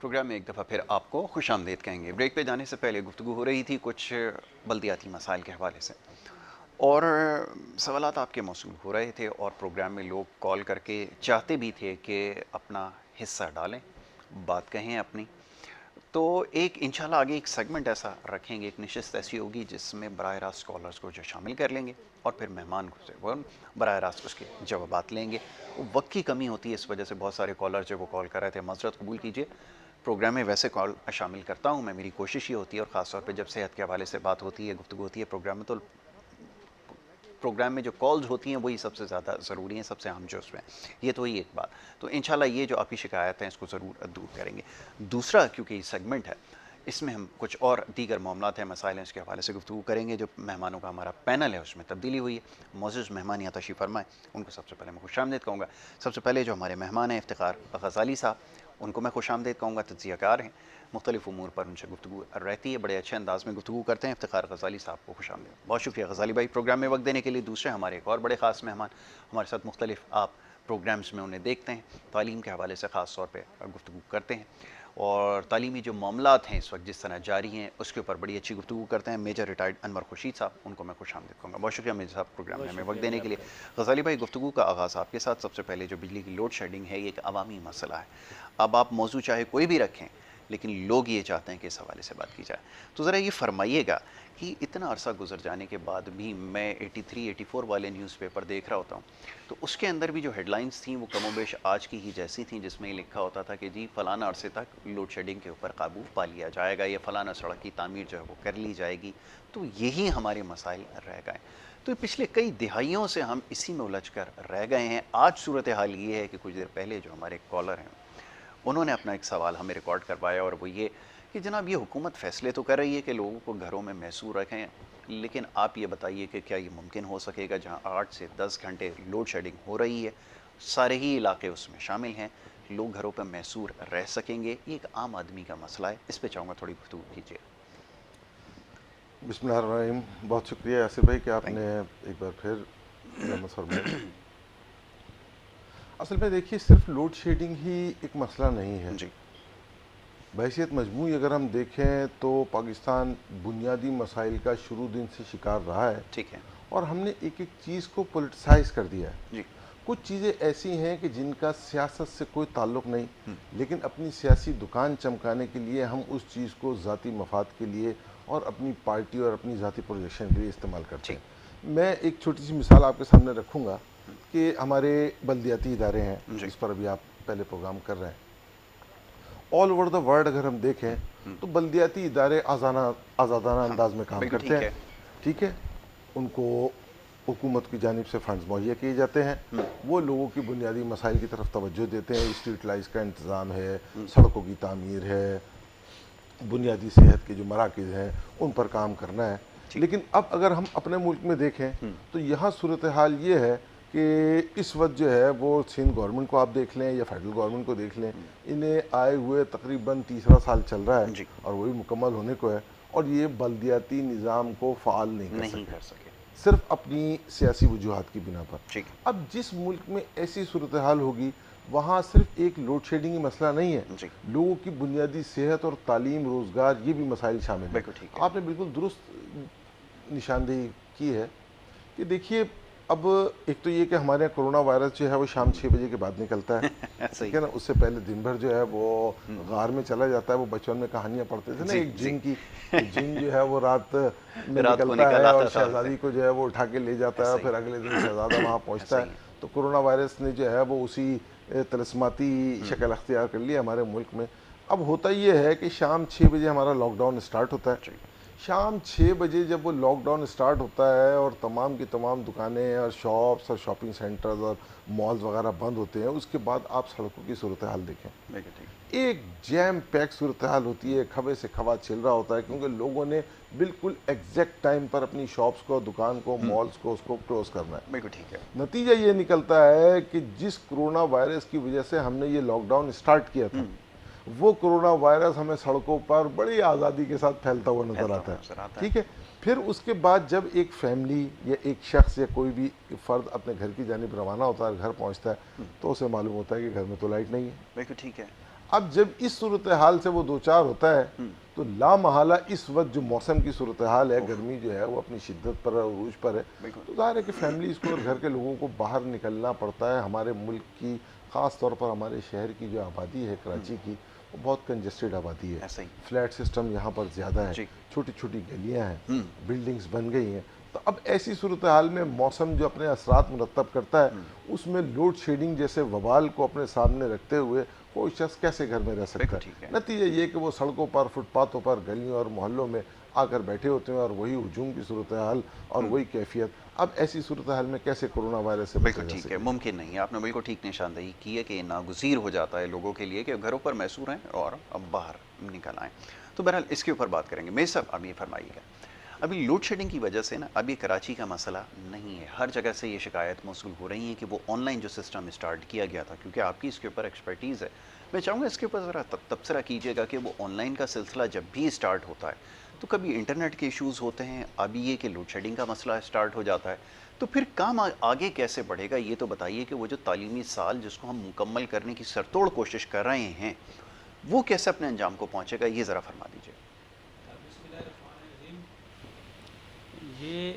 Programme میں ایک دفعہ پھر آپ کو خوش آمدید کہیں گے۔ بریک پہ جانے سے پہلے گفتگو ہو رہی تھی کچھ بلدیاتی مسائل کے حوالے سے، اور سوالات آپ کے موصول ہو رہے تھے، اور پروگرام میں لوگ کال کر کے چاہتے بھی تھے کہ اپنا حصہ ڈالیں، بات کہیں اپنی۔ تو ایک انشاءاللہ آگے ایک سیگمنٹ ایسا رکھیں گے، ایک نشست ایسی ہوگی جس میں براہ راست کالرز کو جو شامل کر لیں گے، اور پھر مہمان کو سے وہ براہ راست اس کے جوابات لیں گے۔ وقت کی کمی ہوتی ہے، اس وجہ سے بہت سارے کالر جو وہ کال کر رہے تھے، معذرت قبول کیجیے۔ پروگرام میں ویسے کال شامل کرتا ہوں میں، میری کوشش یہ ہوتی ہے، اور خاص طور پہ جب صحت کے حوالے سے بات ہوتی ہے، گفتگو ہوتی ہے پروگرام میں، تو پروگرام میں جو کالز ہوتی ہیں وہی سب سے زیادہ ضروری ہیں، سب سے اہم جو اس میں یہ تو ہی ایک بات۔ تو انشاءاللہ یہ جو آپ کی شکایت ہیں اس کو ضرور دور کریں گے۔ دوسرا، کیونکہ یہ سیگمنٹ ہے، اس میں ہم کچھ اور دیگر معاملات ہیں، مسائل ہیں، اس کے حوالے سے گفتگو کریں گے۔ جو مہمانوں کا ہمارا پینل ہے اس میں تبدیلی ہوئی ہے، معزز مہمان یہاں تشریف فرمائیں، ان کو سب سے پہلے میں خوش آمدید کہوں گا۔ سب سے پہلے جو ہمارے مہمان ہیں افتخار غزالی صاحب، ان کو میں خوش آمدید کہوں گا، تجزیہ کار ہیں، مختلف امور پر ان سے گفتگو رہتی ہے، بڑے اچھے انداز میں گفتگو کرتے ہیں۔ افتخار غزالی صاحب کو خوش آمدید، بہت شکریہ غزالی بھائی پروگرام میں وقت دینے کے لیے۔ دوسرے ہمارے ایک اور بڑے خاص مہمان ہمارے ساتھ مختلف آپ پروگرامز میں انہیں دیکھتے ہیں، تعلیم کے حوالے سے خاص طور پہ گفتگو کرتے ہیں، اور تعلیمی جو معاملات ہیں اس وقت جس طرح جاری ہیں اس کے اوپر بڑی اچھی گفتگو کرتے ہیں۔ میجر ریٹائرڈ انور خورشید صاحب، ان کو میں خوش آمدید کہوں گا، بہت شکریہ میجر صاحب پروگرام میں ہمیں وقت دینے کے لیے۔ غزالی بھائی، گفتگو کا آغاز آپ کے ساتھ۔ سب سے پہلے جو بجلی کی لوڈ شیڈنگ ہے، یہ ایک عوامی مسئلہ ہے۔ اب آپ موضوع چاہے کوئی بھی رکھیں، لیکن لوگ یہ چاہتے ہیں کہ اس حوالے سے بات کی جائے۔ تو ذرا یہ فرمائیے گا کہ اتنا عرصہ گزر جانے کے بعد بھی میں 83 84 والے نیوز پیپر دیکھ رہا ہوتا ہوں، تو اس کے اندر بھی جو ہیڈ لائنز تھیں وہ کم و بیش آج کی ہی جیسی تھیں، جس میں یہ لکھا ہوتا تھا کہ جی فلانا عرصے تک لوڈ شیڈنگ کے اوپر قابو پا لیا جائے گا، یا فلانا سڑک کی تعمیر جو ہے وہ کر لی جائے گی۔ تو یہی ہمارے مسائل رہ گئے۔ تو پچھلے کئی دہائیوں سے ہم اسی میں الجھ کر رہ گئے ہیں۔ آج صورتحال یہ ہے کہ کچھ دیر پہلے جو ہمارے کالر ہیں انہوں نے اپنا ایک سوال ہمیں ریکارڈ کروایا، اور وہ یہ کہ جناب یہ حکومت فیصلے تو کر رہی ہے کہ لوگوں کو گھروں میں محصور رکھیں، لیکن آپ یہ بتائیے کہ کیا یہ ممکن ہو سکے گا جہاں 8 سے 10 گھنٹے لوڈ شیڈنگ ہو رہی ہے، سارے ہی علاقے اس میں شامل ہیں، لوگ گھروں پہ محصور رہ سکیں گے؟ یہ ایک عام آدمی کا مسئلہ ہے، اس پہ چاہوں گا تھوڑی گفتگو کیجیے۔ بسم اللہ الرحمن الرحیم۔ بہت شکریہ یاسر بھائی کہ آپ نے ایک بار پھر رحمت فرمائی۔ اصل میں دیکھیے، صرف لوڈ شیڈنگ ہی ایک مسئلہ نہیں ہے جی بحیثیت مجموعی اگر ہم دیکھیں تو پاکستان بنیادی مسائل کا شروع دن سے شکار رہا ہے، ٹھیک ہے۔ اور ہم نے ایک ایک چیز کو پولیٹیسائز کر دیا ہے۔ جی کچھ چیزیں ایسی ہیں کہ جن کا سیاست سے کوئی تعلق نہیں، لیکن اپنی سیاسی دکان چمکانے کے لیے ہم اس چیز کو ذاتی مفاد کے لیے اور اپنی پارٹی اور اپنی ذاتی پروجیکشن کے لیے استعمال کرتے ٹھیک ہیں۔ میں ایک چھوٹی سی مثال آپ کے سامنے رکھوں گا کہ ہمارے بلدیاتی ادارے ہیں جی جس پر ابھی آپ پہلے پروگرام کر رہے ہیں، آل اوور دا ورلڈ اگر ہم دیکھیں تو بلدیاتی ادارے آزادانہ ہاں انداز میں کام بالکل کرتے ٹھیک ہیں، ہے۔ ٹھیک ہے، ان کو حکومت کی جانب سے فنڈز مہیا کیے جاتے ہیں، وہ لوگوں کی بنیادی مسائل کی طرف توجہ دیتے ہیں، اسٹریٹ لائٹس کا انتظام ہے، سڑکوں کی تعمیر ہے، بنیادی صحت کے جو مراکز ہیں ان پر کام کرنا ہے۔ لیکن اب اگر ہم اپنے ملک میں دیکھیں تو یہاں صورتحال یہ ہے کہ اس وقت جو ہے وہ سندھ گورنمنٹ کو آپ دیکھ لیں یا فیڈرل گورنمنٹ کو دیکھ لیں، انہیں آئے ہوئے تقریباً تیسرا سال چل رہا ہے جی اور وہی مکمل ہونے کو ہے، اور یہ بلدیاتی نظام کو فعال نہیں کر نہیں سکے، کر سکے۔ صرف اپنی سیاسی وجوہات کی بنا پر۔ ٹھیک ہے۔ اب جس ملک میں ایسی صورتحال ہوگی وہاں صرف ایک لوڈ شیڈنگ ہی مسئلہ نہیں ہے، جی لوگوں کی بنیادی صحت اور تعلیم، روزگار، یہ بھی مسائل شامل ہیں۔ بالکل ٹھیک ہے۔ آپ نے بالکل درست نشاندہی کی ہے کہ دیکھیے، اب ایک تو یہ کہ ہمارے یہاں کرونا وائرس جو ہے وہ شام 6 بجے کے بعد نکلتا ہے، ٹھیک صحیح ہے نا، اس سے پہلے دن بھر جو ہے وہ غار میں چلا جاتا ہے۔ وہ بچپن میں کہانیاں پڑھتے تھے نا جی ایک جی جن کی، کہ جن جو ہے وہ رات میں رات کو نکلتا نکل ہے اور آتا تھا، شہزادی کو جو ہے وہ اٹھا کے لے جاتا ہے، صحیح پھر اگلے دن شہزادہ وہاں پہنچتا ہے۔ صحیح ہے۔ تو کرونا وائرس نے جو ہے وہ اسی طلسماتی شکل اختیار کر لی ہمارے ملک میں۔ اب ہوتا یہ ہے کہ شام 6 بجے ہمارا لاک ڈاؤن اسٹارٹ ہوتا ہے۔ جی شام 6 بجے جب وہ لاک ڈاؤن اسٹارٹ ہوتا ہے اور تمام کی تمام دکانیں اور شاپس اور شاپنگ سینٹرز اور مالز وغیرہ بند ہوتے ہیں، اس کے بعد آپ سڑکوں کی صورتحال دیکھیں، بالکل ٹھیک۔ ایک جیم پیک صورتحال ہوتی ہے، کھوے سے کھوا چل رہا ہوتا ہے، کیونکہ لوگوں نے بالکل ایگزیکٹ ٹائم پر اپنی شاپس کو، دکان کو، مالز کو، اس کو کلوز کرنا ہے۔ بالکل ٹھیک ہے۔ نتیجہ یہ نکلتا ہے کہ جس کرونا وائرس کی وجہ سے ہم نے یہ لاک ڈاؤن اسٹارٹ کیا تھا، وہ کرونا وائرس ہمیں سڑکوں پر بڑی آزادی کے ساتھ پھیلتا ہوا نظر پھیلتا آتا ہوا ہے، نظر آتا ہے۔ ٹھیک ہے۔ پھر اس کے بعد جب ایک فیملی یا ایک شخص یا کوئی بھی فرد اپنے گھر کی جانب روانہ ہوتا ہے، گھر پہنچتا ہے، تو اسے معلوم ہوتا ہے کہ گھر میں تو لائٹ نہیں ہے۔ بالکل ٹھیک ہے۔ اب جب اس صورتحال سے وہ دو چار ہوتا ہے تو لا محالہ اس وقت جو موسم کی صورتحال ہے، گرمی جو ہے وہ اپنی شدت پر اور عروج پر ہے، تو ظاہر ہے کہ فیملیز کو اور گھر کے لوگوں کو باہر نکلنا پڑتا ہے۔ ہمارے ملک کی، خاص طور پر ہمارے شہر کی جو آبادی ہے کراچی کی، وہ بہت کنجسٹڈ آبادی ہے، ایسا ہی فلیٹ سسٹم یہاں پر زیادہ ہے، جی چھوٹی چھوٹی گلیاں ہیں، بلڈنگز بن گئی ہیں۔ تو اب ایسی صورتحال میں موسم جو اپنے اثرات مرتب کرتا ہے، اس میں لوڈ شیڈنگ جیسے وبال کو اپنے سامنے رکھتے ہوئے کوئی شخص کیسے گھر میں رہ سکتا بالکل ہے؟ ٹھیک ہے۔ نتیجہ یہ کہ وہ سڑکوں پر، فٹ پاتھوں پر، گلیوں اور محلوں میں آ کر بیٹھے ہوتے ہیں، اور وہی ہجوم کی صورتحال اور وہی کیفیت۔ اب ایسی صورتحال میں کیسے کرونا وائرس سے بچا بالکل جا ٹھیک سکے؟ ہے، ممکن نہیں ہے۔ آپ نے بالکل ٹھیک نشاندہی کی ہے کہ ناگزیر ہو جاتا ہے لوگوں کے لیے کہ گھروں پر محصور ہیں اور اب باہر نکل آئیں۔ تو بہرحال اس کے اوپر بات کریں گے۔ میرے صاحب اب یہ فرمائیے گا، ابھی لوڈ شیڈنگ کی وجہ سے نا اب یہ کراچی کا مسئلہ نہیں ہے، ہر جگہ سے یہ شکایت موصول ہو رہی ہیں کہ وہ آن لائن جو سسٹم اسٹارٹ کیا گیا تھا، کیونکہ آپ کی اس کے اوپر ایکسپرٹیز ہے، میں چاہوں گا اس کے اوپر ذرا تبصرہ کیجیے گا کہ وہ آن لائن کا سلسلہ جب بھی اسٹارٹ ہوتا ہے تو کبھی انٹرنیٹ کے ایشوز ہوتے ہیں، ابھی یہ کہ لوڈ شیڈنگ کا مسئلہ اسٹارٹ ہو جاتا ہے، تو پھر کام آگے کیسے بڑھے گا؟ یہ تو بتائیے کہ وہ جو تعلیمی سال جس کو ہم مکمل کرنے کی سرتوڑ کوشش کر رہے ہیں وہ کیسے اپنے انجام کو پہنچے گا، یہ ذرا فرما دیجیے۔ یہ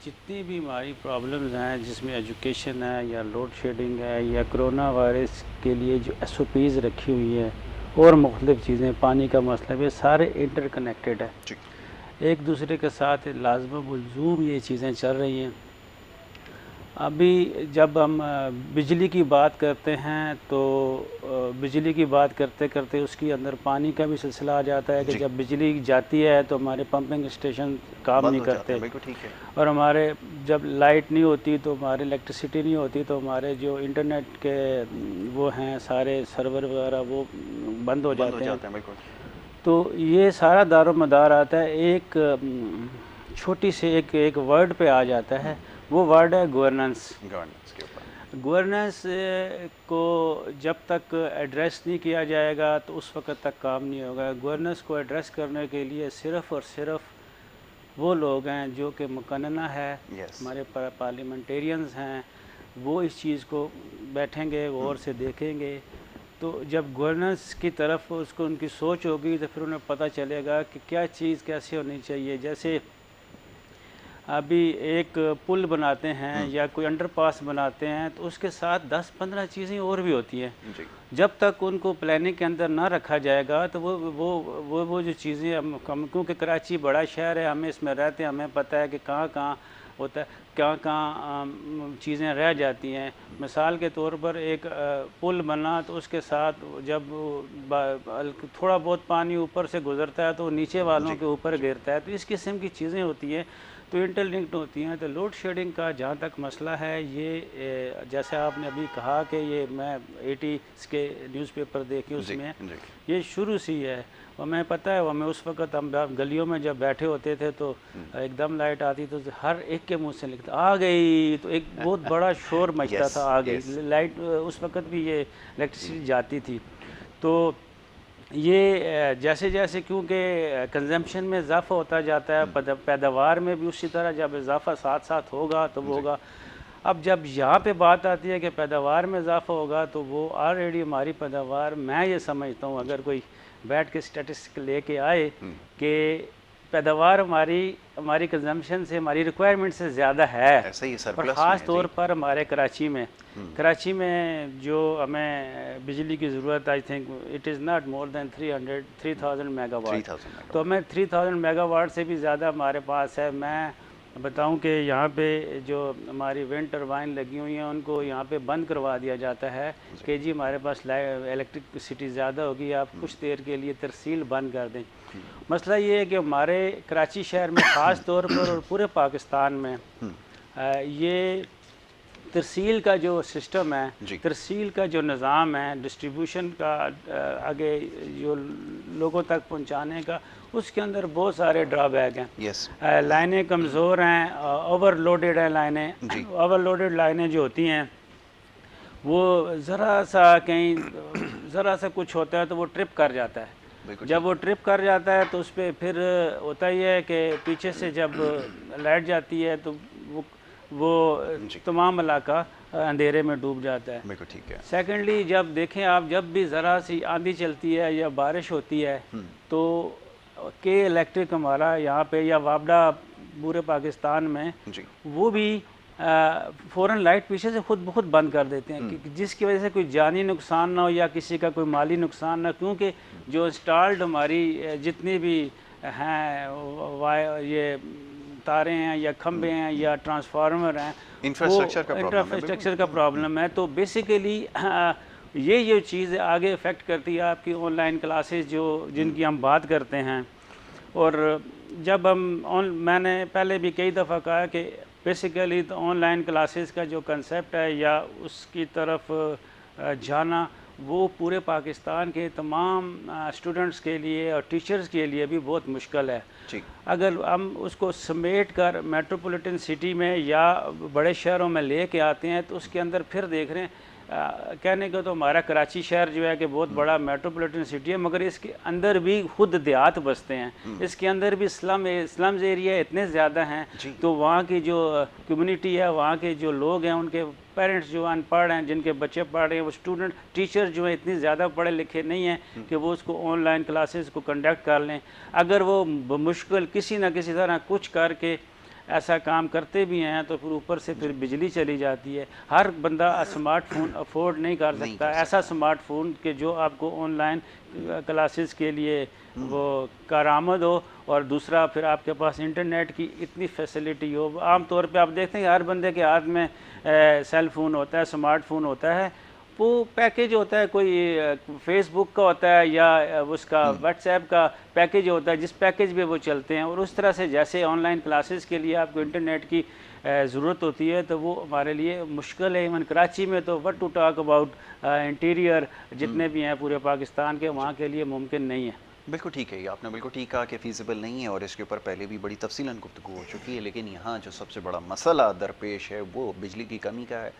جتنی بھی ہماری پرابلمز ہیں، جس میں ایجوکیشن ہے یا لوڈ شیڈنگ ہے یا کرونا وائرس کے لیے جو ایس او پیز رکھی ہوئی ہے اور مختلف چیزیں، پانی کا مسئلہ، یہ سارے انٹر کنیکٹڈ ہے، جی ایک دوسرے کے ساتھ لازم و ملزوم یہ چیزیں چل رہی ہیں۔ ابھی جب ہم بجلی کی بات کرتے ہیں تو بجلی کی بات کرتے کرتے اس کے اندر پانی کا بھی سلسلہ آ جاتا ہے کہ جی جب بجلی جاتی ہے تو ہمارے پمپنگ اسٹیشن کام بند نہیں ہو جاتا کرتے، ہے، بالکل ٹھیک ہے۔ اور ہمارے جب لائٹ نہیں ہوتی تو ہمارے الیکٹریسٹی نہیں ہوتی تو ہمارے جو انٹرنیٹ کے وہ ہیں سارے سرور وغیرہ وہ بند ہو جاتے ہیں۔ بالکل تو یہ سارا دار و مدار آتا ہے ایک چھوٹی سے ایک ورڈ پہ آ جاتا ہے، وہ ورڈ ہے گورننس۔ گورننس کے اوپر گورننس کو جب تک ایڈریس نہیں کیا جائے گا تو اس وقت تک کام نہیں ہوگا۔ گورننس کو ایڈریس کرنے کے لیے صرف اور صرف وہ لوگ ہیں جو کہ مقننہ ہے، یس ہمارے پارلیمنٹیرینز ہیں، وہ اس چیز کو بیٹھیں گے، غور سے دیکھیں گے، تو جب گورننس کی طرف اس کو ان کی سوچ ہوگی تو پھر انہیں پتہ چلے گا کہ کیا چیز کیسے ہونی چاہیے۔ جیسے ابھی ایک پل بناتے ہیں یا کوئی انڈر پاس بناتے ہیں تو اس کے ساتھ 10-15 چیزیں اور بھی ہوتی ہیں، جی جب تک ان کو پلاننگ کے اندر نہ رکھا جائے گا تو وہ جو چیزیں ہم کیونکہ کراچی بڑا شہر ہے، ہمیں اس میں رہتے ہیں، ہمیں پتہ ہے کہ کہاں کہاں ہوتا ہے، کہاں چیزیں رہ جاتی ہیں۔ مثال کے طور پر ایک پل بنا تو اس کے ساتھ جب تھوڑا بہت پانی اوپر سے گزرتا ہے تو نیچے والوں کے اوپر گرتا ہے، تو اس قسم کی چیزیں ہوتی ہیں تو انٹر لنکڈ ہوتی ہیں۔ تو لوڈ شیڈنگ کا جہاں تک مسئلہ ہے، یہ جیسے آپ نے ابھی کہا کہ یہ میں 80s کے نیوز پیپر دیکھے، اس میں یہ شروع سے ہی ہے، اور میں پتہ ہے ہمیں اس وقت ہم گلیوں میں جب بیٹھے ہوتے تھے تو ایک دم لائٹ آتی تو ہر ایک کے منہ سے لکھتا آ گئی، تو ایک بہت بڑا شور مچتا تھا آ گئی لائٹ، اس وقت بھی یہ الیکٹریسٹی جاتی تھی۔ تو یہ جیسے جیسے کیونکہ کنزمپشن میں اضافہ ہوتا جاتا ہے، پیداوار میں بھی اسی طرح جب اضافہ ساتھ ساتھ ہوگا تو وہ ہوگا۔ اب جب یہاں پہ بات آتی ہے کہ پیداوار میں اضافہ ہوگا تو وہ آلریڈی ہماری پیداوار، میں یہ سمجھتا ہوں اگر کوئی بیٹھ کے اسٹیٹسٹک لے کے آئے کہ پیداوار ہماری کنزمپشن سے، ہماری ریکوائرمنٹ سے زیادہ ہے، اور خاص طور پر ہمارے کراچی میں جو ہمیں بجلی کی ضرورت، I think it is not more than 3000 megawatt, تو ہمیں 3000 میگا واٹ سے بھی زیادہ ہمارے پاس ہے۔ میں بتاؤں کہ یہاں پہ جو ہماری ونڈ ٹربائن لگی ہوئی ہیں ان کو یہاں پہ بند کروا دیا جاتا ہے کہ جی ہمارے پاس الیکٹرکسٹی زیادہ ہوگی، آپ کچھ دیر کے لیے ترسیل بند کر دیں۔ مسئلہ یہ ہے کہ ہمارے کراچی شہر میں خاص طور پر اور پورے پاکستان میں یہ ترسیل کا جو سسٹم ہے، ترسیل کا جو نظام ہے، ڈسٹریبیوشن کا آگے جو لوگوں تک پہنچانے کا، اس کے اندر بہت سارے ڈرا بیک ہیں۔ لائنیں کمزور ہیں، اوور لوڈڈ ہیں لائنیں، اوور لوڈڈ لائنیں جو ہوتی ہیں وہ ذرا سا کچھ ہوتا ہے تو وہ ٹرپ کر جاتا ہے۔ جب وہ ٹرپ کر جاتا ہے تو اس پہ پھر ہوتا ہی ہے کہ پیچھے سے جب لائٹ جاتی ہے تو وہ وہ تمام علاقہ اندھیرے میں ڈوب جاتا ہے. بالکل ٹھیک ہے. سیکنڈلی جب دیکھیں آپ, جب بھی ذرا سی آندھی چلتی ہے یا بارش ہوتی ہے تو کے الیکٹرک ہمارا یہاں پہ یا وابڈا پورے پاکستان میں جی وہ بھی فوراً لائٹ پیچھے سے خود بخود بند کر دیتے ہیں, جس کی وجہ سے کوئی جانی نقصان نہ ہو یا کسی کا کوئی مالی نقصان نہ, کیونکہ جو انسٹالڈ ہماری جتنی بھی ہیں یہ تاریں ہیں یا کھمبے ہیں یا ٹرانسفارمر ہیں, انفراسٹرکچر کا پرابلم ہے. تو بیسیکلی یہ چیز آگے افیکٹ کرتی ہے آپ کی آن لائن کلاسز جن کی ہم بات کرتے ہیں. اور جب میں نے پہلے بھی کئی دفعہ کہا کہ بیسیکلی آن لائن کلاسز کا جو کنسیپٹ ہے یا اس کی طرف جانا وہ پورے پاکستان کے تمام اسٹوڈنٹس کے لیے اور ٹیچرز کے لیے بھی بہت مشکل ہے. اگر ہم اس کو سمیٹ کر میٹروپولیٹن سٹی میں یا بڑے شہروں میں لے کے آتے ہیں تو اس کے اندر پھر دیکھ رہے ہیں کہنے کو تو ہمارا کراچی شہر جو ہے کہ بہت بڑا میٹروپولیٹن سٹی ہے, مگر اس کے اندر بھی خود دیہات بستے ہیں, اس کے اندر بھی سلمز ایریا اتنے زیادہ ہیں. تو وہاں کی جو کمیونٹی ہے, وہاں کے جو لوگ ہیں, ان کے پیرنٹس جو ان پڑھ ہیں, جن کے بچے پڑھ رہے ہیں, وہ اسٹوڈنٹ ٹیچر جو ہیں اتنی زیادہ پڑھے لکھے نہیں ہیں کہ وہ اس کو آن لائن کلاسز کو کنڈکٹ کر لیں. اگر وہ بمشکل کسی نہ کسی طرح کچھ کر کے ایسا کام کرتے بھی ہیں تو پھر اوپر سے پھر بجلی چلی جاتی ہے. ہر بندہ اسمارٹ فون افورڈ نہیں کر سکتا, ایسا اسمارٹ فون کہ جو آپ کو آن لائن کلاسز کے لیے وہ کارآمد ہو, اور دوسرا پھر آپ کے پاس انٹرنیٹ کی اتنی فیسلٹی ہو. عام طور پہ آپ دیکھتے ہیں کہ ہر بندے کے ہاتھ میں سیل فون ہوتا ہے, اسمارٹ فون ہوتا ہے. وہ پیکیج ہوتا ہے, کوئی فیس بک کا ہوتا ہے یا اس کا واٹس ایپ کا پیکیج ہوتا ہے جس پیکیج پہ وہ چلتے ہیں. اور اس طرح سے جیسے آن لائن کلاسز کے لیے آپ کو انٹرنیٹ کی ضرورت ہوتی ہے تو وہ ہمارے لیے مشکل ہے. ایون کراچی میں تو what to talk about interior جتنے بھی ہیں پورے پاکستان کے, وہاں کے لیے ممکن نہیں ہے. بالکل ٹھیک ہے, آپ نے بالکل ٹھیک کہا کہ فیزیبل نہیں ہے, اور اس کے اوپر پہلے بھی بڑی تفصیلاً گفتگو ہو چکی ہے. لیکن یہاں جو سب سے بڑا مسئلہ درپیش ہے وہ بجلی کی کمی کا ہے,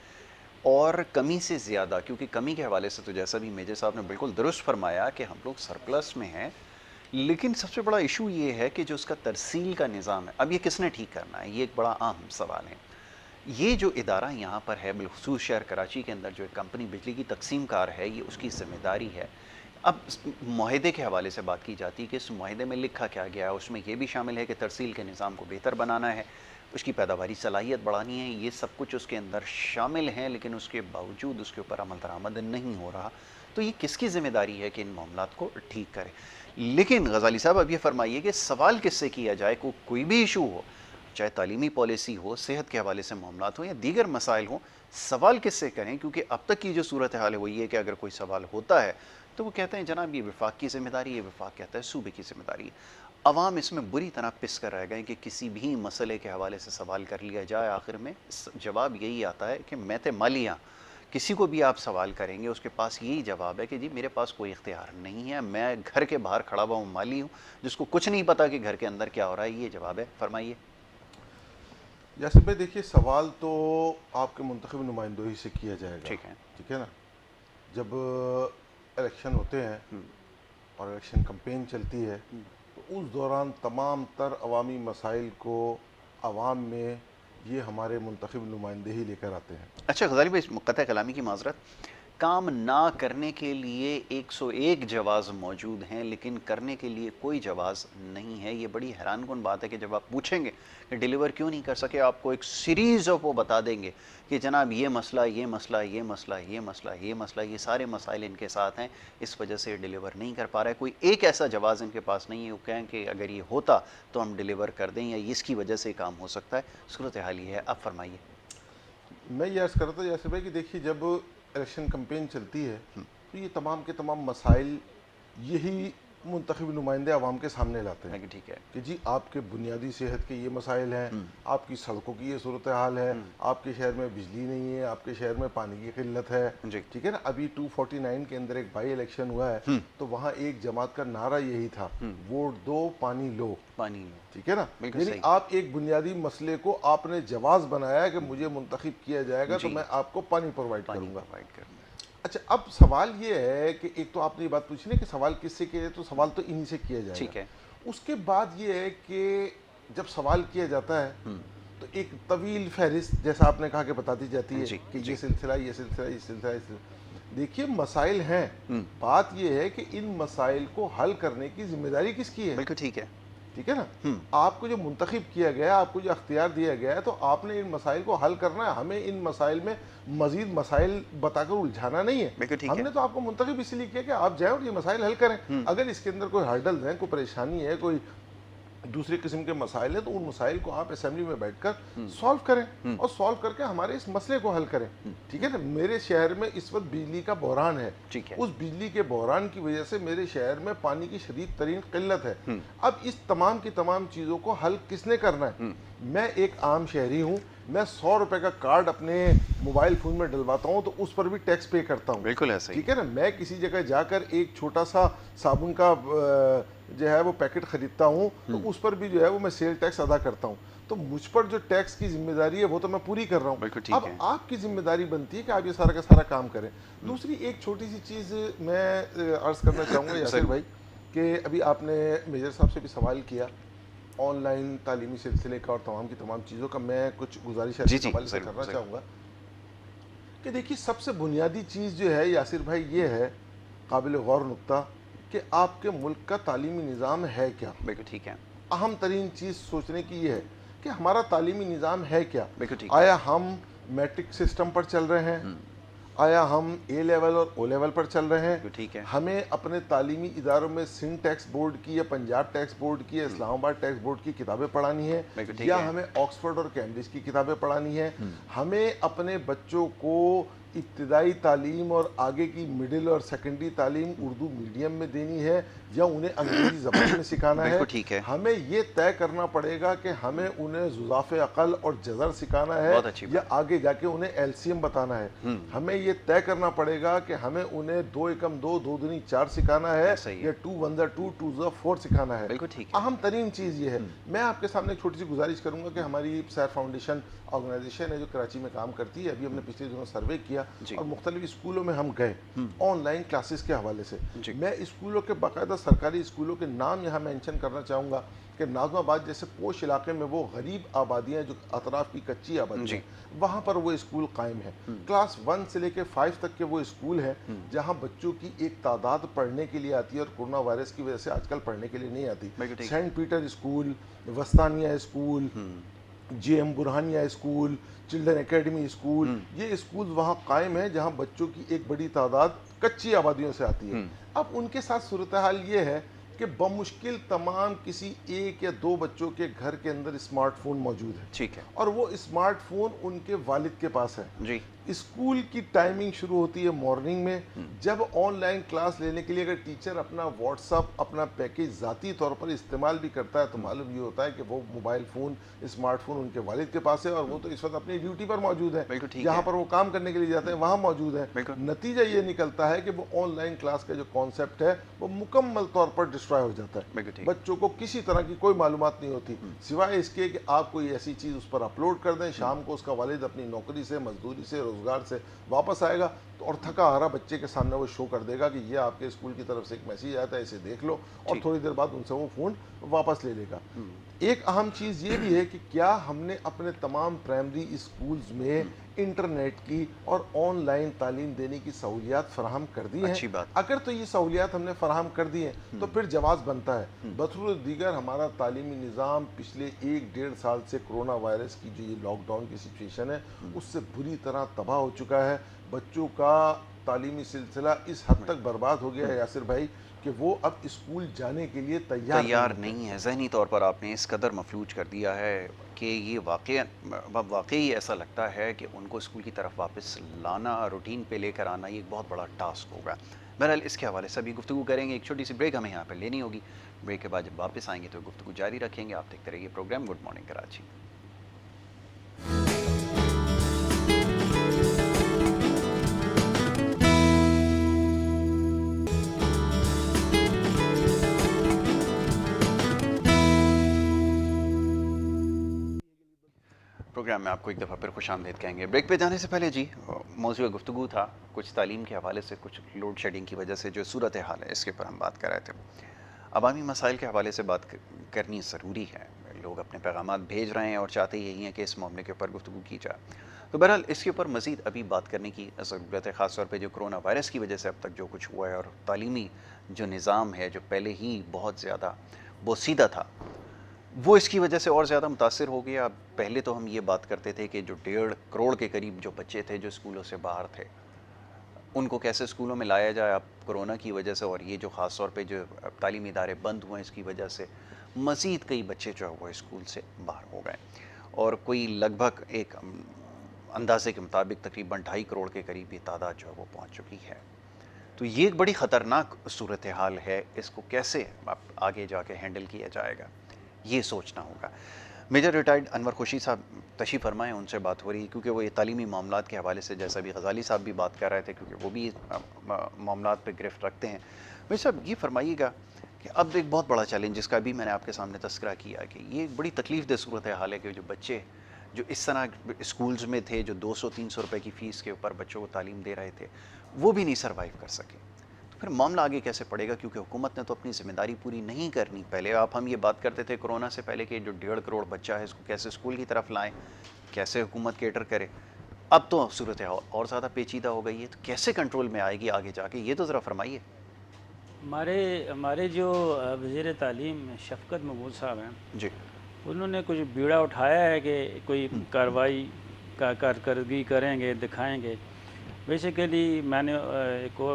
اور کمی سے زیادہ, کیونکہ کمی کے حوالے سے تو جیسا بھی میجر صاحب نے بالکل درست فرمایا کہ ہم لوگ سرپلس میں ہیں, لیکن سب سے بڑا ایشو یہ ہے کہ جو اس کا ترسیل کا نظام ہے, اب یہ کس نے ٹھیک کرنا ہے, یہ ایک بڑا اہم سوال ہے. یہ جو ادارہ یہاں پر ہے بالخصوص شہر کراچی کے اندر جو ایک کمپنی بجلی کی تقسیم کار ہے, یہ اس کی ذمہ داری ہے. اب معاہدے کے حوالے سے بات کی جاتی ہے کہ اس معاہدے میں لکھا کیا گیا ہے, اس میں یہ بھی شامل ہے کہ ترسیل کے نظام کو بہتر بنانا ہے, اس کی پیداواری صلاحیت بڑھانی ہے, یہ سب کچھ اس کے اندر شامل ہیں, لیکن اس کے باوجود اس کے اوپر عمل درآمد نہیں ہو رہا. تو یہ کس کی ذمہ داری ہے کہ ان معاملات کو ٹھیک کرے؟ لیکن غزالی صاحب اب یہ فرمائیے کہ سوال کس سے کیا جائے, کوئی بھی ایشو ہو, چاہے تعلیمی پالیسی ہو, صحت کے حوالے سے معاملات ہوں یا دیگر مسائل ہوں, سوال کس سے کریں؟ کیونکہ اب تک کی جو صورتحال ہے وہ یہ ہے کہ اگر کوئی سوال ہوتا ہے تو وہ کہتے ہیں جناب یہ وفاق کی ذمہ داری ہے, وفاق کہتا ہے صوبے کی ذمہ داری ہے. عوام اس میں بری طرح پس کر رہ گئے کہ کسی بھی مسئلے کے حوالے سے سوال کر لیا جائے, آخر میں جواب یہی آتا ہے کہ میں تے مالیاں. کسی کو بھی آپ سوال کریں گے اس کے پاس یہی جواب ہے کہ جی میرے پاس کوئی اختیار نہیں ہے, میں گھر کے باہر کھڑا ہوا ہوں, مالی ہوں جس کو کچھ نہیں پتا کہ گھر کے اندر کیا ہو رہا ہے. یہ جواب ہے, فرمائیے. یاسر بھائی دیکھیے, سوال تو آپ کے منتخب نمائندوں ہی سے کیا جائے گا, ٹھیک ہے نا. جب الیکشن ہوتے ہیں اور الیکشن کمپین چلتی ہے تو اس دوران تمام تر عوامی مسائل کو عوام میں یہ ہمارے منتخب نمائندے ہی لے کر آتے ہیں. اچھا غزالی بھائی, مقطع کلامی کی معذرت, کام نہ کرنے کے لیے 101 جواز موجود ہیں لیکن کرنے کے لیے کوئی جواز نہیں ہے. یہ بڑی حیران کن بات ہے کہ جب آپ پوچھیں گے کہ ڈیلیور کیوں نہیں کر سکے, آپ کو ایک سیریز آف وہ بتا دیں گے کہ جناب یہ مسئلہ, یہ مسئلہ, یہ مسئلہ, یہ مسئلہ, یہ مسئلہ, یہ سارے مسائل ان کے ساتھ ہیں, اس وجہ سے ڈیلیور نہیں کر پا رہا ہے. کوئی ایک ایسا جواز ان کے پاس نہیں ہے وہ کہیں کہ اگر یہ ہوتا تو ہم ڈیلیور کر دیں یا اس کی وجہ سے کام ہو سکتا ہے. صورتحال یہ ہے, آپ فرمائیے. میں یہ عرض کرتا ہوں یاسر بھائی کہ دیکھیے, جب الیکشن کمپین چلتی ہے تو یہ تمام کے تمام مسائل یہی منتخب نمائندے عوام کے سامنے لاتے ہیں. ٹھیک ہے کہ جی آپ کے بنیادی صحت کے یہ مسائل ہیں, آپ کی سڑکوں کی یہ صورتحال ہے, آپ کے شہر میں بجلی نہیں ہے, آپ کے شہر میں پانی کی قلت ہے, ٹھیک ہے نا. ابھی 249 کے اندر ایک بائی الیکشن ہوا ہے تو وہاں ایک جماعت کا نعرہ یہی تھا, ووٹ دو پانی لو, پانی لو, ٹھیک ہے نا. یعنی آپ ایک بنیادی مسئلے کو آپ نے جواز بنایا ہے کہ مجھے منتخب کیا جائے گا تو میں آپ کو پانی پرووائڈ کروں گا. اچھا, اب سوال یہ ہے کہ ایک تو آپ نے یہ بات پوچھی نا کہ سوال کس سے کیا جائے, تو سوال تو انہی سے کیا جائے گا. اس کے بعد یہ ہے کہ جب سوال کیا جاتا ہے تو ایک طویل فہرست جیسا آپ نے کہا کہ بتاتی جاتی ہے کہ جی یہ سلسلہ یہ سلسلہ یہ سلسلہ یہ سلسلہ. دیکھیے مسائل ہیں, بات یہ ہے کہ ان مسائل کو حل کرنے کی ذمہ داری کس کی ہے؟ بالکل ٹھیک ہے. ٹھیک ہے نا, آپ کو جو منتخب کیا گیا, آپ کو جو اختیار دیا گیا ہے, تو آپ نے ان مسائل کو حل کرنا ہے. ہمیں ان مسائل میں مزید مسائل بتا کر الجھانا نہیں ہے. ہم نے تو آپ کو منتخب اس لیے کیا کہ آپ جائیں اور یہ مسائل حل کریں. اگر اس کے اندر کوئی ہرڈلز ہیں, کوئی پریشانی ہے, کوئی دوسری قسم کے مسائل ہیں, تو ان مسائل کو آپ اسمبلی میں بیٹھ کر سالو کریں اور سالو کر کے ہمارے اس مسئلے کو حل کریں. ٹھیک ہے نا. میرے شہر میں اس وقت بجلی کا بحران ہے. اس بجلی کے بحران کی وجہ سے میرے شہر میں پانی کی شدید ترین قلت ہے. اب اس تمام کی تمام چیزوں کو حل کس نے کرنا ہے؟ میں ایک عام شہری ہوں, میں 100 روپے کا کارڈ اپنے موبائل فون میں ڈلواتا ہوں تو اس پر بھی ٹیکس پے کرتا ہوں. بالکل ایسا ہی. ٹھیک ہے نا. میں کسی جگہ جا کر ایک چھوٹا سا صابن کا جو ہے وہ پیکٹ خریدتا ہوں تو اس پر بھی جو ہے وہ میں سیل ٹیکس ادا کرتا ہوں. تو مجھ پر جو ٹیکس کی ذمہ داری ہے وہ تو میں پوری کر رہا ہوں. اب آپ کی ذمہ داری بنتی ہے کہ آپ یہ سارا کا سارا کام کریں. دوسری ایک چھوٹی سی چیز میں عرض کرنا چاہوں گا یاسر بھائی, کہ ابھی آپ نے میجر صاحب سے بھی سوال کیا آن لائن تعلیمی سلسلے کا اور تمام کی تمام چیزوں کا. میں کچھ گزارش اس حوالے سے کرنا چاہوں گا کہ دیکھیے سب سے بنیادی چیز جو ہے یاسر بھائی یہ ہے, قابل غور نقطہ, کہ آپ کے ملک کا تعلیمی نظام ہے کیا. بالکل ٹھیک ہے. اہم ترین چیز سوچنے کی یہ ہے کہ ہمارا تعلیمی نظام ہے کیا. آیا ہم میٹرک سسٹم پر چل رہے ہیں, آیا ہم اے لیول اور او لیول پر چل رہے ہیں. ٹھیک ہے. ہمیں اپنے تعلیمی اداروں میں سندھ ٹیکس بورڈ کی یا پنجاب ٹیکس بورڈ کی یا اسلام آباد ٹیکس بورڈ کی کتابیں پڑھانی ہیں, یا ہمیں آکسفورڈ اور کیمبرج کی کتابیں پڑھانی ہیں. ہمیں اپنے بچوں کو ابتدائی تعلیم اور آگے کی مڈل اور سیکنڈری تعلیم اردو میڈیم میں دینی ہے یا انہیں انگریزی زبان میں سکھانا ہے. ہمیں یہ طے کرنا پڑے گا کہ ہمیں انہیں ضعاف عقل اور جذر سکھانا ہے یا آگے جا کے انہیں ایل سی ایم بتانا ہے. ہمیں یہ طے کرنا پڑے گا کہ ہمیں انہیں 2 × 2 2 × 4 سکھانا ہے یا 2 × 1 2 2 × 4 سکھانا ہے. اہم ترین چیز یہ ہے. میں آپ کے سامنے ایک چھوٹی سی گزارش کروں گا کہ ہماری سیر فاؤنڈیشن آرگنائزیشن ہے جو کراچی میں کام کرتی ہے. ابھی ہم نے پچھلے دنوں سروے کیا اور مختلف اسکولوں میں ہم گئے آن لائن کلاسز کے حوالے سے. میں اسکولوں کے باقاعدہ سرکاری اسکولوں کے نام یہاں مینشن کرنا چاہوں گا کہ ناظم آباد جیسے پوش علاقے میں وہ غریب آبادیاں جو اطراف کی کچی آبادی ہیں, وہاں پر وہ اسکول قائم ہے. کلاس 1 سے لے کے 5 تک کے وہ اسکول ہیں جہاں بچوں کی ایک تعداد پڑھنے کے لیے آتی ہے اور کورونا وائرس کی وجہ سے آج کل پڑھنے کے لیے نہیں آتی. Saint Peter school, Wastaniya school, J M Burhaniya school, children academy school, یہ اسکول وہاں قائم ہیں جہاں بچوں کی ایک بڑی تعداد کچی آبادیوں سے آتی ہے. اب ان کے ساتھ صورتحال یہ ہے کہ بمشکل تمام کسی 1 یا 2 بچوں کے گھر کے اندر اسمارٹ فون موجود ہے. ٹھیک ہے. اور وہ اسمارٹ فون ان کے والد کے پاس ہے. اسکول کی ٹائمنگ شروع ہوتی ہے مارننگ میں. جب آن لائن کلاس لینے کے لیے اگر ٹیچر اپنا واٹس اپ اپنا پیکیج ذاتی طور پر استعمال بھی کرتا ہے تو معلوم یہ ہوتا ہے کہ وہ موبائل فون اسمارٹ فون ان کے والد کے پاس ہے اور وہ تو اس وقت اپنی ڈیوٹی پر موجود ہے. جہاں پر وہ کام کرنے کے لیے جاتے ہیں وہاں موجود ہے. نتیجہ یہ نکلتا ہے کہ وہ آن لائن کلاس کا جو کانسیپٹ ہے وہ مکمل طور پر ڈسٹرائے ہو جاتا ہے. بچوں کو کسی طرح کی کوئی معلومات نہیں ہوتی سوائے اس کے کہ آپ کوئی ایسی چیز اس پر اپلوڈ کر دیں. شام کو اس کا والد اپنی نوکری سے, مزدوری سے, روزگار سے واپس آئے گا اور تھکا ہارا بچے کے سامنے وہ شو کر دے گا کہ یہ آپ کے اسکول کی طرف سے ایک میسیج آیا تھا, اسے دیکھ لو, اور تھوڑی دیر بعد ان سے وہ فون واپس لے لے گا. ایک اہم چیز یہ بھی ہے کہ کیا ہم نے اپنے تمام پرائمری اسکولز میں انٹرنیٹ کی اور آن لائن تعلیم دینے کی سہولیات فراہم کر دی ہیں؟ اگر تو یہ سہولیات ہم نے فراہم کر دی ہیں تو پھر جواز بنتا ہے. بطور دیگر ہمارا تعلیمی نظام پچھلے 1-1.5 سال سے کرونا وائرس کی جو یہ لاک ڈاؤن کی سچویشن ہے اس سے بری طرح تباہ ہو چکا ہے. بچوں کا تعلیمی سلسلہ اس حد تک برباد ہو گیا ہے یاسر بھائی کہ وہ اب اسکول جانے کے لیے تیار نہیں ہے. ذہنی طور پر آپ نے اس قدر مفلوج کر دیا ہے کہ یہ واقعی ایسا لگتا ہے کہ ان کو اسکول کی طرف واپس لانا, روٹین پہ لے کر آنا, یہ ایک بہت بڑا ٹاسک ہوگا. بہرحال اس کے حوالے سے بھی گفتگو کریں گے. ایک چھوٹی سی بریک ہمیں یہاں پہ لینی ہوگی. بریک کے بعد جب واپس آئیں گے تو گفتگو جاری رکھیں گے. آپ دیکھتے رہیے programme good morning Karachi. Programme میں آپ کو ایک دفعہ پھر خوش آمدید کہیں گے. بریک پہ جانے سے پہلے موضوع گفتگو تھا کچھ تعلیم کے حوالے سے, کچھ لوڈ شیڈنگ کی وجہ سے جو صورتحال ہے اس کے اوپر ہم بات کر رہے تھے. عوامی مسائل کے حوالے سے بات کرنی ضروری ہے. لوگ اپنے پیغامات بھیج رہے ہیں اور چاہتے یہی ہیں کہ اس معاملے کے اوپر گفتگو کی جائے. تو بہرحال اس کے اوپر مزید ابھی بات کرنے کی ضرورت ہے، خاص طور پہ جو کرونا وائرس کی وجہ سے اب تک جو کچھ ہوا ہے، اور تعلیمی جو نظام ہے جو پہلے ہی بہت زیادہ بوسیدہ تھا وہ اس کی وجہ سے اور زیادہ متاثر ہو گیا. پہلے تو ہم یہ بات کرتے تھے کہ جو 1.5 کروڑ کے قریب جو بچے تھے جو اسکولوں سے باہر تھے ان کو کیسے اسکولوں میں لایا جائے. اب کرونا کی وجہ سے اور یہ جو خاص طور پہ جو تعلیمی ادارے بند ہوئے اس کی وجہ سے مزید کئی بچے جو ہے وہ اسکول سے باہر ہو گئے، اور کوئی لگ بھگ ایک اندازے کے مطابق تقریباً 2.5 کروڑ کے قریب یہ تعداد جو ہے وہ پہنچ چکی ہے. تو یہ ایک بڑی خطرناک صورتحال ہے. اس کو کیسے آگے جا کے ہینڈل کیا جائے گا یہ سوچنا ہوگا. میجر ریٹائرڈ انور خورشید صاحب تشریف فرمائیں، ان سے بات ہو رہی ہے کیونکہ وہ یہ تعلیمی معاملات کے حوالے سے جیسا بھی غزالی صاحب بھی بات کر رہے تھے کیونکہ وہ بھی معاملات پہ گرفت رکھتے ہیں. میجر صاحب یہ فرمائیے گا کہ اب ایک بہت بڑا چیلنج جس کا بھی میں نے آپ کے سامنے تذکرہ کیا کہ یہ ایک بڑی تکلیف دہ صورتحال ہے کہ جو بچے جو اس طرح اسکولز میں تھے جو 200-300 روپے کی فیس کے اوپر بچوں کو تعلیم دے رہے تھے وہ بھی نہیں سروائیو کر سکے. تو پھر معاملہ آگے کیسے پڑے گا کیونکہ حکومت نے تو اپنی ذمہ داری پوری نہیں کرنی. پہلے ہم یہ بات کرتے تھے کرونا سے پہلے کہ جو 1.5 کروڑ بچہ ہے اس کو کیسے اسکول کی طرف لائیں، کیسے حکومت کیٹر کرے. اب تو صورت اور زیادہ پیچیدہ ہو گئی ہے، تو کیسے کنٹرول میں آئے گی آگے جا کے یہ تو ذرا فرمائیے. ہمارے جو وزیر تعلیم شفقت محمود صاحب ہیں جی، انہوں نے کچھ بیڑا اٹھایا ہے کہ کوئی کارروائی کا کارکردگی کریں گے، دکھائیں گے. بیسیکلی میں نے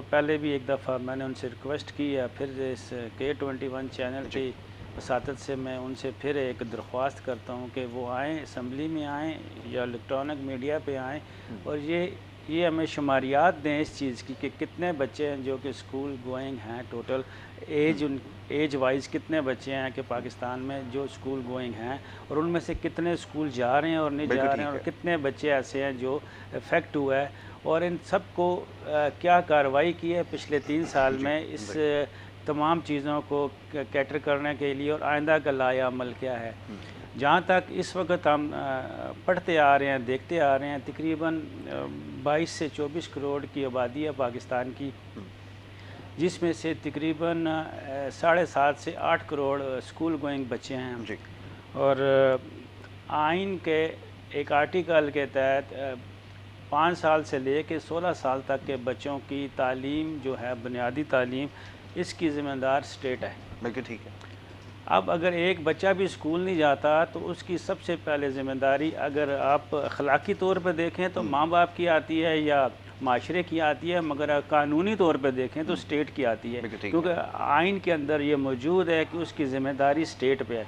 پہلے بھی ایک دفعہ میں نے ان سے ریکویسٹ کی ہے، پھر اس K21 چینل کی وساطت سے میں ان سے پھر ایک درخواست کرتا ہوں کہ وہ آئیں، اسمبلی میں آئیں یا الیکٹرانک میڈیا پہ آئیں اور یہ ہمیں شماریات دیں اس چیز کی کہ کتنے بچے ہیں جو کہ اسکول گوئنگ ہیں، ٹوٹل ایج وائز کتنے بچے ہیں کہ پاکستان میں جو اسکول گوئنگ ہیں، اور ان میں سے کتنے اسکول جا رہے ہیں اور نہیں جا رہے ہیں، اور کتنے بچے ایسے ہیں جو افیکٹ ہوا ہے، اور ان سب کو کیا کارروائی کی ہے پچھلے 3 سال میں اس تمام چیزوں کو کیٹر کرنے کے لیے، اور آئندہ کا لائحہ عمل کیا ہے. جہاں تک اس وقت ہم پڑھتے آ رہے ہیں، دیکھتے آ رہے ہیں، تقریباً 22 سے 24 کروڑ کی آبادی ہے پاکستان کی، جس میں سے تقریباً 7.5 سے 8 کروڑ اسکول گوئنگ بچے ہیں. اور آئین کے ایک آرٹیکل کے تحت 5 سال سے لے کے 16 سال تک کے بچوں کی تعلیم جو ہے بنیادی تعلیم اس کی ذمہ دار اسٹیٹ ہے. بالکل ٹھیک ہے. اب اگر ایک بچہ بھی اسکول نہیں جاتا تو اس کی سب سے پہلے ذمہ داری اگر آپ اخلاقی طور پہ دیکھیں تو ماں باپ کی آتی ہے یا معاشرے کی آتی ہے، مگر قانونی طور پہ دیکھیں تو اسٹیٹ کی آتی ہے، کیونکہ آئین کے اندر یہ موجود ہے کہ اس کی ذمہ داری اسٹیٹ پہ ہے.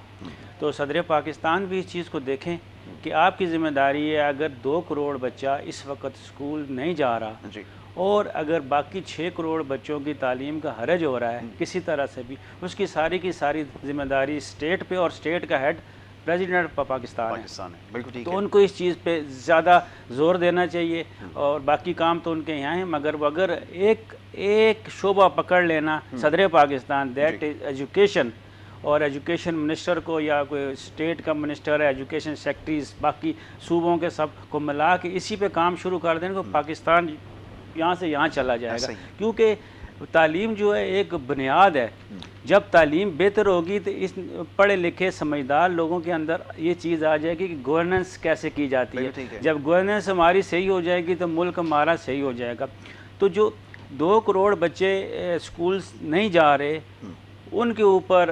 تو صدر پاکستان بھی اس چیز کو دیکھیں کہ آپ کی ذمہ داری ہے اگر 2 کروڑ بچہ اس وقت اسکول نہیں جا رہا اور اگر باقی 6 کروڑ بچوں کی تعلیم کا حرج ہو رہا ہے کسی طرح سے بھی، اس کی ساری ذمہ داری اسٹیٹ پہ، اور اسٹیٹ کا ہیڈ پریزیڈنٹ پاکستان ہے. بالکل ٹھیک ہے. تو ان کو اس چیز پہ زیادہ زور دینا چاہیے، اور باقی کام تو ان کے یہاں ہیں، مگر وہ اگر ایک شعبہ پکڑ لینا صدر پاکستان، دیٹ از ایجوکیشن، اور ایجوکیشن منسٹر کو یا کوئی اسٹیٹ کا منسٹر ہے، ایجوکیشن سیکٹریز باقی صوبوں کے سب کو ملا کے اسی پہ کام شروع کر دیں تو پاکستان یہاں سے یہاں چلا جائے گا. کیونکہ تعلیم جو ہے ایک بنیاد ہے. جب تعلیم بہتر ہوگی تو اس پڑھے لکھے سمجھدار لوگوں کے اندر یہ چیز آ جائے گی کہ گورننس کیسے کی جاتی ہے. جب گورننس ہماری صحیح ہو جائے گی تو ملک ہمارا صحیح ہو جائے گا. تو جو 2 کروڑ بچے اسکولز نہیں جا رہے ان کے اوپر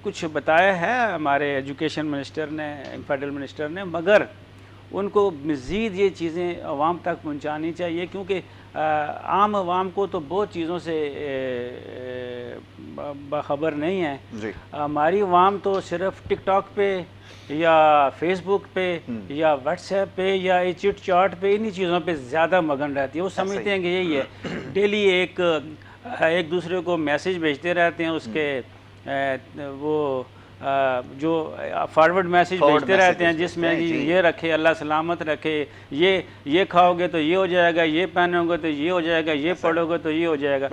کچھ بتایا ہے ہمارے ایجوکیشن منسٹر نے، فیڈرل منسٹر نے، مگر ان کو مزید یہ چیزیں عوام تک پہنچانی چاہیے، کیونکہ عام عوام کو تو بہت چیزوں سے باخبر نہیں ہے. ہماری عوام تو صرف ٹک ٹاک پہ یا فیس بک پہ یا واٹس ایپ پہ یا چٹ چاٹ پہ انہی چیزوں پہ زیادہ مگن رہتی ہے. وہ سمجھتے ہیں کہ یہی ہے، ڈیلی ایک دوسرے کو میسیج بھیجتے رہتے ہیں، اس کے وہ جو فارورڈ میسیج بھیجتے رہتے ہیں جس میں یہ رکھے اللہ سلامت رکھے، یہ کھاؤ گے تو یہ ہو جائے گا، یہ پہنو گے تو یہ ہو جائے گا، یہ پڑھو گے تو یہ ہو جائے گا.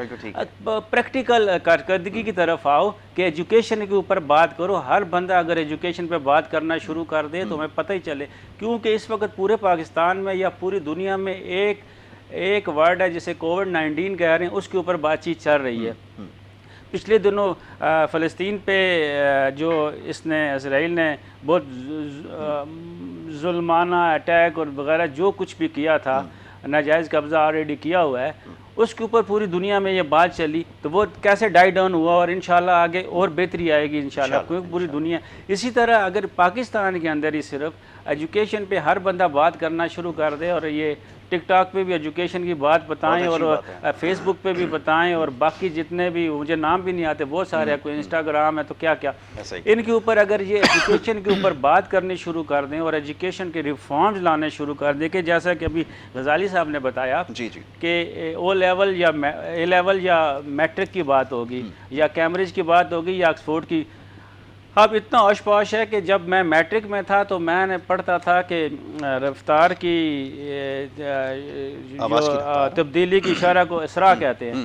پریکٹیکل کارکردگی کی طرف آؤ کہ ایجوکیشن کے اوپر بات کرو. ہر بندہ اگر ایجوکیشن پہ بات کرنا شروع کر دے تو ہمیں پتہ ہی چلے، کیونکہ اس وقت پورے پاکستان میں یا پوری دنیا میں ایک ورڈ ہے جسے کووڈ-19 کہہ رہے ہیں، اس کے اوپر بات چیت چل رہی ہے. پچھلے دنوں فلسطین پہ جو اس نے اسرائیل نے بہت ظلمانہ اٹیک اور وغیرہ جو کچھ بھی کیا تھا، ناجائز قبضہ آلریڈی کیا ہوا ہے، اس کے اوپر پوری دنیا میں یہ بات چلی، تو وہ کیسے ڈائی ڈاؤن ہوا اور انشاءاللہ آگے اور بہتری آئے گی انشاءاللہ، کیونکہ پوری دنیا اسی طرح اگر پاکستان کے اندر ہی صرف ایجوکیشن پہ ہر بندہ بات کرنا شروع کر دے اور یہ ٹک ٹاک پہ بھی ایجوکیشن کی بات بتائیں اور فیس بک پہ بھی بتائیں اور باقی جتنے بھی مجھے نام بھی نہیں آتے بہت سارے کوئی انسٹاگرام ہے تو کیا کیا ان کے اوپر اگر یہ ایجوکیشن کے اوپر بات کرنی شروع کر دیں اور ایجوکیشن کے ریفارمز لانے شروع کر دیں کہ جیسا کہ ابھی غزالی صاحب نے بتایا کہ او لیول یا اے لیول یا میٹرک کی بات ہوگی یا کیمبرج کی بات ہوگی یا آکسفورڈ کی. اب اتنا ہوش پوش ہے کہ جب میں میٹرک میں تھا تو میں نے پڑھتا تھا کہ رفتار کی جو تبدیلی کی اشارہ کو اسرا کہتے ہیں.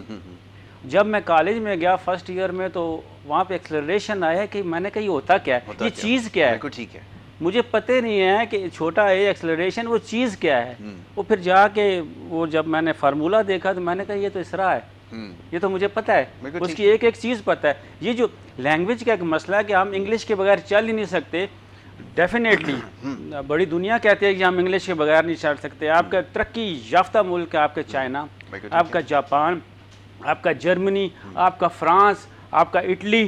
جب میں کالج میں گیا فرسٹ ایئر میں تو وہاں پہ ایکسلریشن آیا کہ میں نے کہا یہ ہوتا کیا ہے، یہ چیز کیا ہے، ٹھیک ہے مجھے پتہ نہیں ہے کہ چھوٹا اے ایکسلریشن وہ چیز کیا ہے. وہ پھر جا کے وہ جب میں نے فارمولہ دیکھا تو میں نے کہا یہ تو اسرا ہے، یہ تو مجھے پتہ ہے، اس کی ایک ایک چیز پتہ ہے. یہ جو لینگویج کا ایک مسئلہ ہے کہ ہم انگلش کے بغیر چل ہی نہیں سکتے، ڈیفینیٹلی بڑی دنیا کہتے ہیں کہ ہم انگلش کے بغیر نہیں چل سکتے. آپ کا ترقی یافتہ ملک ہے، آپ کا چائنا، آپ کا جاپان، آپ کا جرمنی، آپ کا فرانس، آپ کا اٹلی،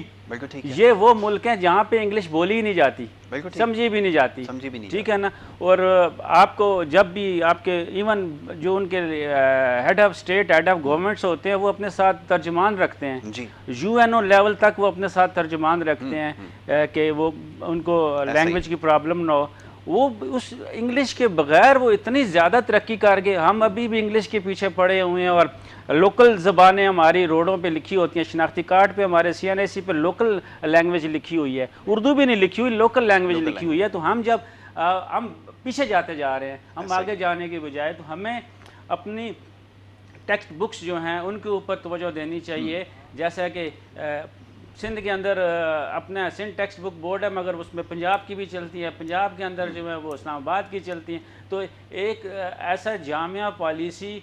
یہ وہ ملک ہیں جہاں پہ انگلش بولی ہی نہیں جاتی، سمجھی بھی نہیں جاتی، ٹھیک ہے نا. اور آپ کو جب بھی آپ کے ایون جو ان کے head of state head of governments ہوتے ہیں وہ اپنے ساتھ ترجمان رکھتے ہیں، یو این او لیول تک وہ اپنے ساتھ ترجمان رکھتے ہیں کہ وہ ان کو لینگویج کی پرابلم نہ ہو. وہ اس انگلش کے بغیر وہ اتنی زیادہ ترقی کر گئے، ہم ابھی بھی انگلش کے پیچھے پڑے ہوئے ہیں. اور لوکل زبانیں ہماری روڈوں پہ لکھی ہوتی ہیں، شناختی کارڈ پہ ہمارے سی این ایس سی پہ لوکل لینگویج لکھی ہوئی ہے، اردو بھی نہیں لکھی ہوئی، لوکل لینگویج لکھی ہوئی ہے. تو ہم جب ہم پیچھے جاتے جا رہے ہیں، ہم آگے جانے کی بجائے تو ہمیں اپنی ٹیکسٹ بکس جو ہیں ان کے اوپر توجہ دینی چاہیے. جیسا کہ سندھ کے اندر اپنا سندھ ٹیکسٹ بک بورڈ ہے مگر اس میں پنجاب کی بھی چلتی ہے، پنجاب کے اندر جو ہے وہ اسلام آباد کی چلتی ہیں. تو ایک ایسا جامعہ پالیسی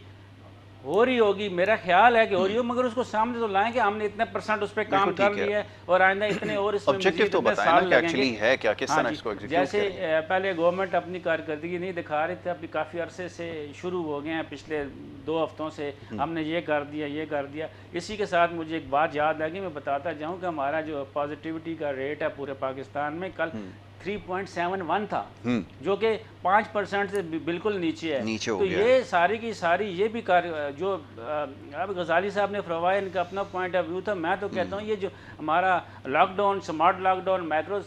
ہو رہی ہوگی، میرا خیال ہے کہ ہو رہی ہو، مگر اس کو سامنے تو لائیں کہ ہم نے اتنے % اس پہ کام کر لیا ہے اور آئندہ اتنے اور اس میں مزید اتنے سال لگیں گے. جیسے پہلے گورنمنٹ اپنی کارکردگی نہیں دکھا رہی تھی، ابھی کافی عرصے سے شروع ہو گئے ہیں، پچھلے 2 ہفتوں سے ہم نے یہ کر دیا یہ کر دیا. اسی کے ساتھ مجھے ایک بات یاد لگی، میں بتاتا جاؤں کہ ہمارا جو پازیٹیوٹی کا ریٹ ہے پورے پاکستان میں کل 3.71 تھا، جو کہ 5% سے بالکل نیچے ہے. تو یہ ساری کی ساری یہ بھی جو اب غزالی صاحب نے فرمایا ان کا اپنا پوائنٹ آف ویو تھا. میں تو کہتا ہوں یہ جو ہمارا lockdown, smart lockdown, micro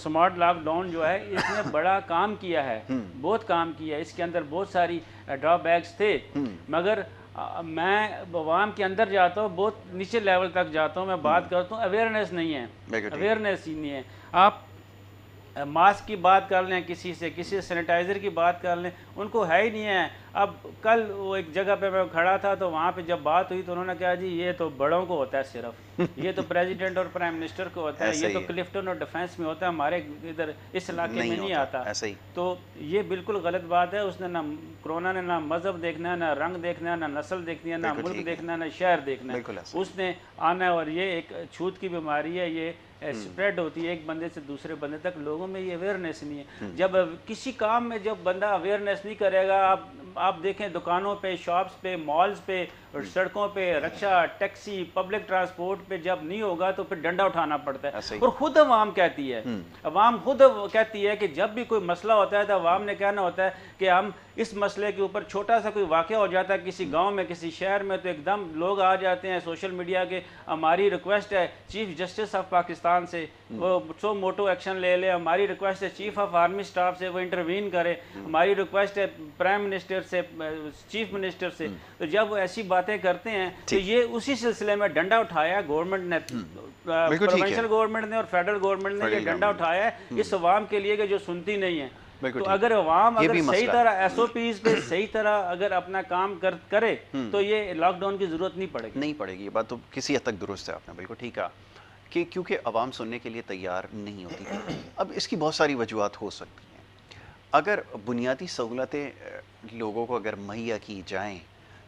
smart lockdown جو ہے اس نے بڑا کام کیا ہے، بہت کام کیا ہے. اس کے اندر بہت ساری ڈرا بیکس تھے، مگر میں عوام کے اندر جاتا ہوں، بہت نیچے لیول تک جاتا ہوں، میں بات کرتا ہوں، اویئرنیس نہیں ہے، اویئرنیس ہی نہیں ہے. آپ ماسک کی بات کر لیں کسی سے، کسی سینیٹائزر کی بات کر لیں، ان کو ہے ہی نہیں ہے. اب کل وہ ایک جگہ پہ میں کھڑا تھا تو وہاں پہ جب بات ہوئی تو انہوں نے کہا جی یہ تو بڑوں کو ہوتا ہے صرف، یہ تو پریزیڈنٹ اور پرائم منسٹر کو ہوتا ہے، یہ تو کلفٹن اور ڈیفینس میں ہوتا ہے، ہمارے ادھر اس علاقے میں نہیں آتا. تو یہ بالکل غلط بات ہے. اس نے نہ کرونا نے نہ مذہب دیکھنا ہے، نہ رنگ دیکھنا ہے، نہ نسل دیکھنی ہے، نہ ملک دیکھنا ہے، نہ شہر دیکھنا ہے. اس نے آنا ہے اور یہ ایک چھوت کی بیماری ہے، یہ اسپریڈ ہوتی ہے ایک بندے سے دوسرے بندے تک. لوگوں میں یہ اویئرنیس نہیں ہے. جب کسی کام میں جب بندہ اویئرنیس نہیں کرے گا، آپ دیکھیں دکانوں پہ، شاپس پہ، مالز پہ، سڑکوں پہ، رکشہ، ٹیکسی، پبلک ٹرانسپورٹ پہ جب نہیں ہوگا تو پھر ڈنڈا اٹھانا پڑتا ہے. اور خود عوام کہتی ہے، عوام خود کہتی ہے کہ جب بھی کوئی مسئلہ ہوتا ہے تو عوام نے کہنا ہوتا ہے کہ ہم اس مسئلے کے اوپر چھوٹا سا کوئی واقعہ ہو جاتا ہے کسی گاؤں میں، کسی شہر میں، تو ایک دم لوگ آ جاتے ہیں سوشل میڈیا کے. ہماری ریکویسٹ ہے چیف جسٹس آف پاکستان سے وہ سو موٹو ایکشن لے لے، ہماری ریکویسٹ ہے چیف آف آرمی اسٹاف سے وہ انٹروین کرے، ہماری ریکویسٹ ہے پرائم منسٹر سے، چیف منسٹر سے. تو جب وہ ایسی باتیں کرتے ہیں تو یہ اسی سلسلے میں ڈنڈا اٹھایا گورنمنٹ نے، پروونشل گورنمنٹ نے اور فیڈرل گورنمنٹ نے یہ ڈنڈا اٹھایا ہے اس عوام کے لیے کہ جو سنتی نہیں ہے. تو اگر عوام اگر صحیح طرح ایس او پیز پہ صحیح طرح اگر اپنا کام کرے تو یہ لاک ڈاؤن کی ضرورت نہیں پڑے گی. یہ بات تو کسی حد تک درست ہے، آپ نے بالکل ٹھیک کہا کہ کیونکہ عوام سننے کے لیے تیار نہیں ہوتی. اب اس کی بہت ساری وجوہات ہو سکتی ہیں. اگر بنیادی سہولتیں لوگوں کو اگر مہیا کی جائیں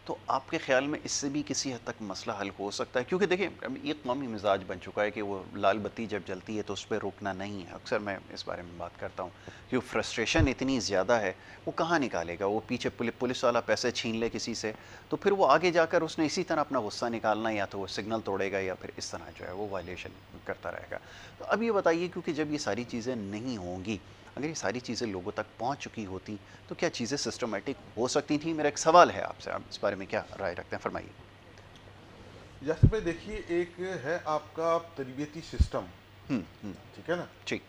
تو آپ کے خیال میں اس سے بھی کسی حد تک مسئلہ حل ہو سکتا ہے؟ کیونکہ دیکھیں یہ قومی مزاج بن چکا ہے کہ وہ لال بتی جب جلتی ہے تو اس پہ روکنا نہیں ہے. اکثر میں اس بارے میں بات کرتا ہوں کہ وہ فرسٹریشن اتنی زیادہ ہے وہ کہاں نکالے گا. وہ پیچھے پولیس والا پیسے چھین لے کسی سے تو پھر وہ آگے جا کر اس نے اسی طرح اپنا غصہ نکالنا, یا تو وہ سگنل توڑے گا یا پھر اس طرح جو ہے وہ وائلیشن کرتا رہے گا. تو اب یہ بتائیے, کیونکہ جب یہ ساری چیزیں نہیں ہوں گی, اگر یہ ساری چیزیں لوگوں تک پہنچ چکی ہوتی تو کیا چیزیں سسٹمیٹک ہو سکتی تھیں؟ میرا ایک سوال ہے آپ سے, آپ اس بارے میں کیا رائے رکھتے ہیں, فرمائیے. یاسر بھائی دیکھیے, ایک ہے آپ کا تربیتی سسٹم, ٹھیک ہے نا, ٹھیک.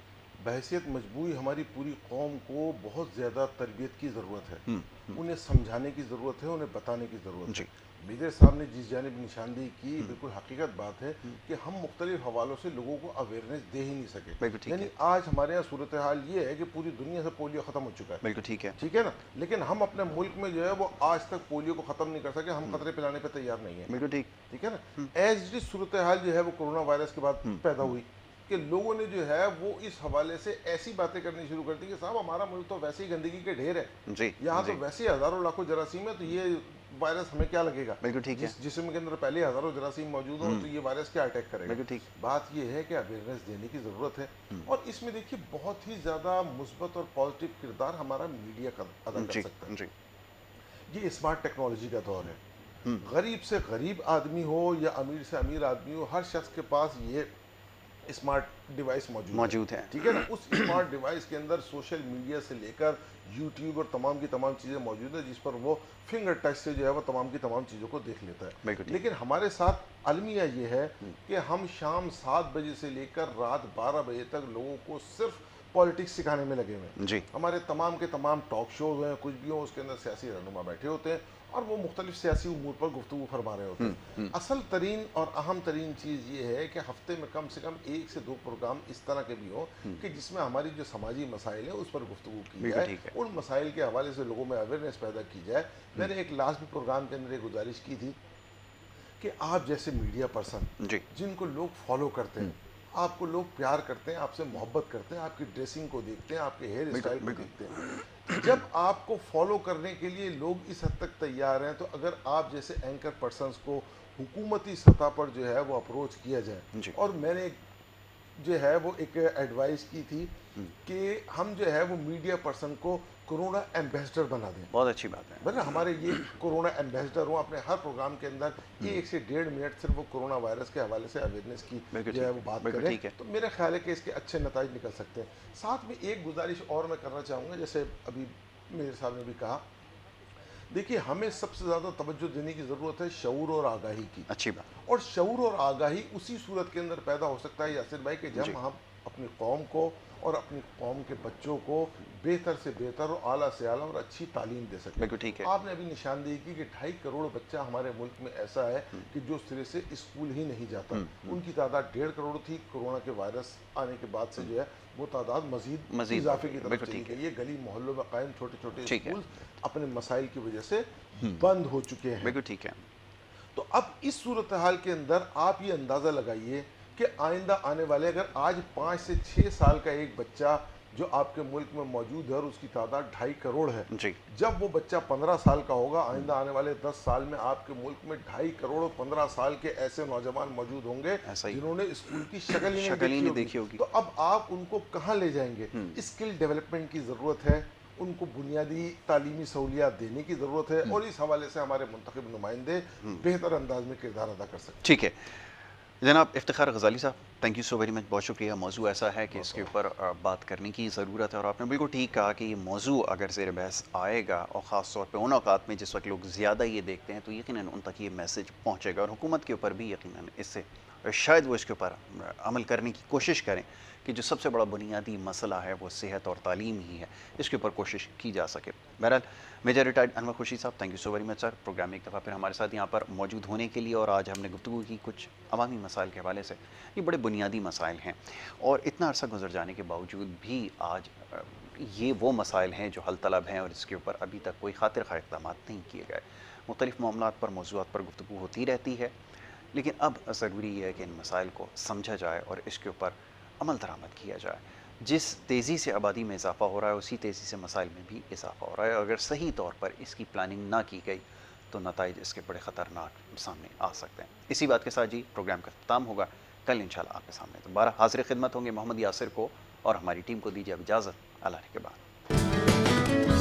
بحیثیت مجموعی ہماری پوری قوم کو بہت زیادہ تربیت کی ضرورت ہے, ہوں, انہیں سمجھانے کی ضرورت ہے, انہیں بتانے کی ضرورت جی. ہے. میجر صاحب نے جس جانب نشاندہی کی بالکل حقیقت بات ہے کہ ہم مختلف حوالوں سے لوگوں کو اویئرنیس دے ہی نہیں سکے. بالکل ٹھیک یعنی ہے, آج ہمارے یہاں صورتحال یہ ہے کہ پوری دنیا سے پولیو ختم ہو چکا ہے, بالکل ٹھیک ہے, ٹھیک ہے نا, لیکن ہم اپنے ملک میں جو ہے وہ آج تک پولیو کو ختم نہیں کر سکے. ہم قطرے پلانے پہ تیار نہیں ہیں, بالکل ٹھیک. ٹھیک ہے نا. ایز ڈی صورتحال جو ہے وہ کرونا وائرس کے بعد پیدا ہوئی کہ لوگوں نے جو ہے وہ اس حوالے سے ایسی باتیں کرنی شروع کر دی کہ صاحب ہمارا ملک تو ویسے ہی گندگی کے ڈھیر ہے, جی, یہاں تو جی, ویسے ہی ہزاروں لاکھوں جراثیم ہے, تو یہ وائرس ہمیں کیا لگے گا. بالکل ٹھیک ہے, جس جسم کے اندر پہلے ہزاروں جراثیم موجود ہوں تو یہ وائرس کیا اٹیک کرے گا. بالکل ٹھیک. بات یہ ہے کہ اویئرنیس دینے کی ضرورت ہے, اور اس میں دیکھیے بہت ہی زیادہ مثبت اور پازیٹیو کردار ہمارا میڈیا کا ادا کر جی, سکتا ہے. جی, یہ اسمارٹ ٹیکنالوجی کا دور ہے. غریب سے غریب آدمی ہو یا امیر سے امیر آدمی ہو, ہر شخص کے پاس یہ اسمارٹ ڈیوائس موجود ہے, ٹھیک ہے نا. اس اسمارٹ ڈیوائس کے اندر سوشل میڈیا سے لے کر یوٹیوب اور تمام کی تمام چیزیں موجود ہیں, جس پر وہ فنگر ٹچ سے جو ہے وہ تمام کی تمام چیزوں کو دیکھ لیتا ہے. لیکن ہمارے ساتھ المیہ یہ ہے کہ ہم شام 7 بجے سے لے کر رات 12 بجے تک لوگوں کو صرف پالیٹکس سکھانے میں لگے ہوئے ہیں. جی, ہمارے تمام کے تمام ٹاک شوز ہیں, کچھ بھی ہوں, اس کے اندر سیاسی رہنما بیٹھے ہوتے ہیں اور وہ مختلف سیاسی امور پر گفتگو فرما رہے ہوتے ہیں. اصل ترین اور اہم ترین چیز یہ ہے کہ ہفتے میں کم سے کم 1 سے 2 پروگرام اس طرح کے بھی ہوں کہ جس میں ہماری جو سماجی مسائل ہیں اس پر گفتگو کی جائے, ان مسائل کے حوالے سے لوگوں میں اویئرنیس پیدا کی جائے. میں نے ایک لاسٹ پروگرام کے اندر ایک گزارش کی تھی کہ آپ جیسے میڈیا پرسن جن کو لوگ فالو کرتے ہیں, آپ کو لوگ پیار کرتے ہیں, آپ سے محبت کرتے ہیں, آپ کی ڈریسنگ کو دیکھتے ہیں, آپ کے ہیئر اسٹائل کو دیکھتے ہیں, جب آپ کو فالو کرنے کے لیے لوگ اس حد تک تیار ہیں, تو اگر آپ جیسے اینکر پرسنز کو حکومتی سطح پر جو ہے وہ اپروچ کیا جائے. اور میں نے جو ہے وہ ایک ایڈوائس کی تھی کہ ہم جو ہے وہ میڈیا پرسن کو کرونا ایمبیسڈر بنا دیں. بہت اچھی بات ہے, مطلب ہمارے یہ کرونا ایمبیسڈر ہوں, اپنے ہر پروگرام کے اندر 1 سے 1.5 منٹ صرف وہ کرونا وائرس کے حوالے سے اویئرنیس کی جو ہے وہ بات کریں, تو میرا خیال ہے کہ اس کے اچھے نتائج نکل سکتے ہیں. ساتھ میں ایک گزارش اور میں کرنا چاہوں گا, جیسے ابھی میرے صاحب نے بھی کہا, دیکھیے ہمیں سب سے زیادہ توجہ دینے کی ضرورت ہے شعور اور آگاہی کی. اچھی بات. اور شعور اور آگاہی اسی صورت کے اندر پیدا ہو سکتا ہے یاسر بھائی کہ جب ہم اپنی قوم کو اور اپنی قوم کے بچوں کو بہتر سے بہتر اور اعلیٰ سے اعلیٰ اور اچھی تعلیم دے سکیں. بالکل ٹھیک ہے. آپ نے ابھی نشاندہی کی کہ 2.5 کروڑ بچہ ہمارے ملک میں ایسا ہے کہ جو سرے سے اسکول ہی نہیں جاتا. ان کی تعداد 1.5 کروڑ تھی, کورونا کے وائرس آنے کے بعد سے جو ہے وہ تعداد مزید اضافے کی طرف چلی گئی. یہ گلی محلوں میں قائم چھوٹے چھوٹے اسکول اپنے مسائل کی وجہ سے بند ہو چکے ہیں. بالکل ٹھیک ہے. تو اب اس صورتحال کے اندر آپ یہ اندازہ لگائیے کہ آئندہ آنے والے, اگر آج 5 سے 6 سال کا ایک بچہ جو آپ کے ملک میں موجود ہے اور اس کی تعداد 2.5 کروڑ ہے, جب وہ بچہ 15 سال کا ہوگا, آئندہ آنے والے 10 سال میں آپ کے ملک میں 2.5 کروڑ اور 15 سال کے ایسے نوجوان موجود ہوں گے جنہوں نے اسکول کی شکل ہی نہیں دیکھی ہوگی. تو اب آپ ان کو کہاں لے جائیں گے؟ اسکل ڈیولپمنٹ کی ضرورت ہے, ان کو بنیادی تعلیمی سہولیات دینے کی ضرورت ہے, اور اس حوالے سے ہمارے منتخب نمائندے بہتر انداز میں کردار ادا کر سکتے ہیں. ٹھیک ہے جناب افتخار غزالی صاحب, تھینک یو سو ویری مچ, بہت شکریہ. موضوع ایسا ہے کہ اس کے اوپر بات کرنے کی ضرورت ہے, اور آپ نے بالکل ٹھیک کہا کہ یہ موضوع اگر زیر بحث آئے گا, اور خاص طور پہ ان اوقات میں جس وقت لوگ زیادہ یہ دیکھتے ہیں, تو یقیناً ان تک یہ میسج پہنچے گا, اور حکومت کے اوپر بھی یقیناً اس سے شاید وہ اس کے اوپر عمل کرنے کی کوشش کریں کہ جو سب سے بڑا بنیادی مسئلہ ہے وہ صحت اور تعلیم ہی ہے, اس کے اوپر کوشش کی جا سکے. بہرحال میجر ریٹائرڈ انور خورشید صاحب, thank you so very much sir, programme میں ایک دفعہ پھر ہمارے ساتھ یہاں پر موجود ہونے کے لیے. اور آج ہم نے گفتگو کی کچھ عوامی مسائل کے حوالے سے. یہ بڑے بنیادی مسائل ہیں, اور اتنا عرصہ گزر جانے کے باوجود بھی آج یہ وہ مسائل ہیں جو حل طلب ہیں, اور اس کے اوپر ابھی تک کوئی خاطر خواہ اقدامات نہیں کیے گئے. مختلف معاملات پر, موضوعات پر گفتگو ہوتی رہتی ہے, لیکن اب ضروری ہے کہ ان مسائل کو سمجھا جائے اور اس کے اوپر عمل درآمد کیا جائے. جس تیزی سے آبادی میں اضافہ ہو رہا ہے, اسی تیزی سے مسائل میں بھی اضافہ ہو رہا ہے. اگر صحیح طور پر اس کی پلاننگ نہ کی گئی تو نتائج اس کے بڑے خطرناک سامنے آ سکتے ہیں. اسی بات کے ساتھ جی پروگرام کا اختتام ہوگا. کل انشاءاللہ آپ کے سامنے دوبارہ حاضر خدمت ہوں گے. محمد یاسر کو اور ہماری ٹیم کو دیجیے اب اجازت. اللہ کے بعد.